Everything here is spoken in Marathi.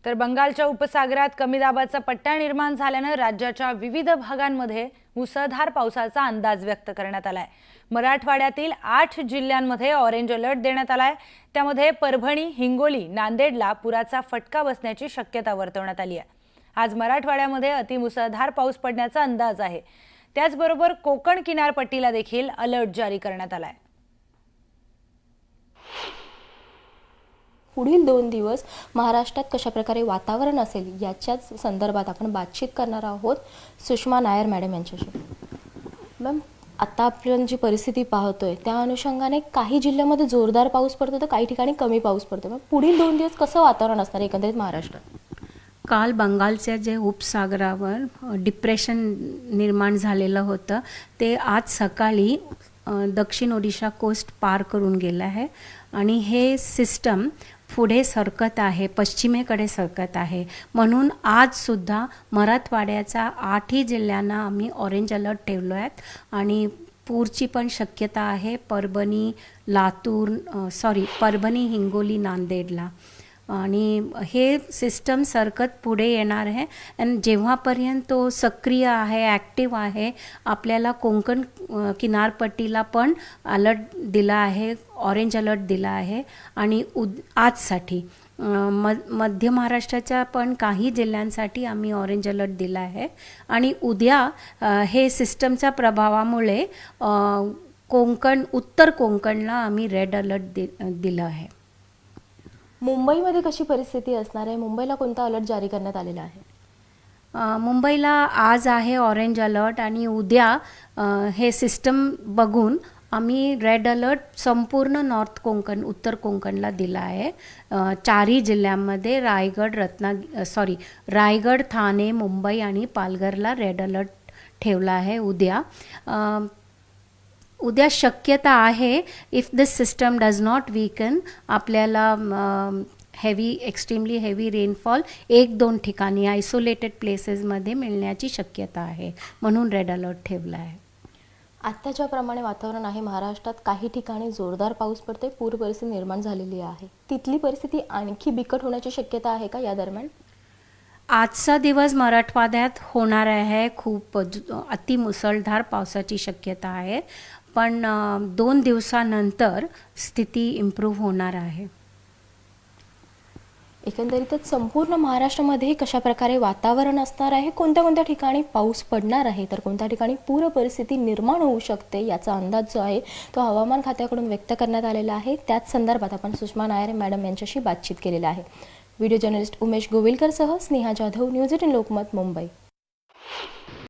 तर बंगालच्या उपसागरात कमी दाबाचा पट्टा निर्माण झाल्याने राज्याच्या विविध भागांमध्ये मुसळधार पावसाचा अंदाज व्यक्त करण्यात आलाय। मराठवाड्यातील 8 जिल्ह्यांमध्ये ऑरेंज अलर्ट देण्यात आलाय। त्यामध्ये परभणी, हिंगोली, नांदेडला पुराचा फटका बसण्याची शक्यता वर्तवण्यात आली आहे। आज मराठवाड्यामध्ये अतिमुसळधार पाऊस पडण्याचा अंदाज आहे। त्याचबरोबर कोकण किनारपट्टीला देखील अलर्ट जारी करण्यात आलाय। पुढील 2 दिवस महाराष्ट्रात कशा प्रकारे वातावरण असेल याच्याच संदर्भात आपण बातचीत करणार आहोत सुषमा नायर मॅडम यांच्याशी। मॅम, आता आपण जी परिस्थिती पाहतोय त्या अनुषंगाने काही जिल्ह्यांमध्ये जोरदार पाऊस पडतो तर काही ठिकाणी कमी पाऊस पडतो। मग पुढील 2 दिवस कसं वातावरण असणार एकंदरीत महाराष्ट्रात? काल बंगालच्या जे उपसागरावर डिप्रेशन निर्माण झालेलं होतं ते आज सकाळी दक्षिण ओडिशा कोस्ट पार करून गेलं आहे आणि हे सिस्टम पुढे सरकत आहे, पश्चिमेकडे सरकत आहे। म्हणून आज सुद्धा मराठवाड्याच्या 8ही जिल्ह्यांना आम्ही ऑरेंज अलर्ट ठेवलो आहेत आणि पूरची पण शक्यता आहे परभणी, परभणी, हिंगोली, नांदेडला। आणि हे सिस्टम सरकत पुढे येणार आहे आणि जेव्हापर्यंत तो सक्रिय आहे, ॲक्टिव्ह आहे, आपल्याला कोकण किनारपट्टीला पण अलर्ट दिला आहे, ऑरेंज अलर्ट दिला आहे। आणि आजसाठी मध्य महाराष्ट्राच्या पण काही जिल्ह्यांसाठी आम्ही ऑरेंज अलर्ट दिला आहे आणि उद्या हे सिस्टमच्या प्रभावामुळे उत्तर कोकणला आम्ही रेड अलर्ट दिलं आहे। मुंबईमध्ये कशी परिस्थिती असणार आहे? मुंबईला कोणता अलर्ट जारी करण्यात आलेला आहे? मुंबईला आज आहे ऑरेंज अलर्ट आणि उद्या हे सिस्टम बघून आम्ही रेड अलर्ट संपूर्ण नॉर्थ कोकण, उत्तर कोकणला दिला आहे। 4ही जिल्ह्यांमध्ये रायगड, ठाणे, मुंबई आणि पालघरला रेड अलर्ट ठेवला आहे। उद्या शक्यता आहे if this system does not weaken आपल्याला एक्स्ट्रीमली हेवी रेनफॉल 1-2 ठिकाणी आयसोलेटेड प्लेसेसमध्ये मिळण्याची शक्यता आहे, म्हणून रेड अलर्ट ठेवला आहे। आता ज्याप्रमाणे वातावरण आहे महाराष्ट्रात काही ठिकाणी जोरदार पाऊस पडते, पूर परिस्थिती निर्माण झालेली आहे, तिथली परिस्थिती आणखी बिकट होण्याची शक्यता आहे का या दरम्यान? आजचा दिवस मराठवाड्यात होणार आहे, खूप अतिमुसळधार पावसाची शक्यता आहे, पण 2 दिवसानंतर स्थिती इम्प्रूव्ह होणार आहे। एकंदरीतच संपूर्ण महाराष्ट्रामध्ये कशा प्रकारे वातावरण असणार आहे, कोणत्या कोणत्या ठिकाणी पाऊस पडणार आहे, तर कोणत्या ठिकाणी पूर परिस्थिती निर्माण होऊ शकते याचा अंदाज जो आहे तो हवामान खात्याकडून व्यक्त करण्यात आलेला आहे। त्याच संदर्भात आपण सुषमा नायर मॅडम यांच्याशी बातचीत केलेली आहे। व्हिडिओ जर्नलिस्ट उमेश गोविलकर सह स्नेहा जाधव, न्यूज 18 लोकमत, मुंबई।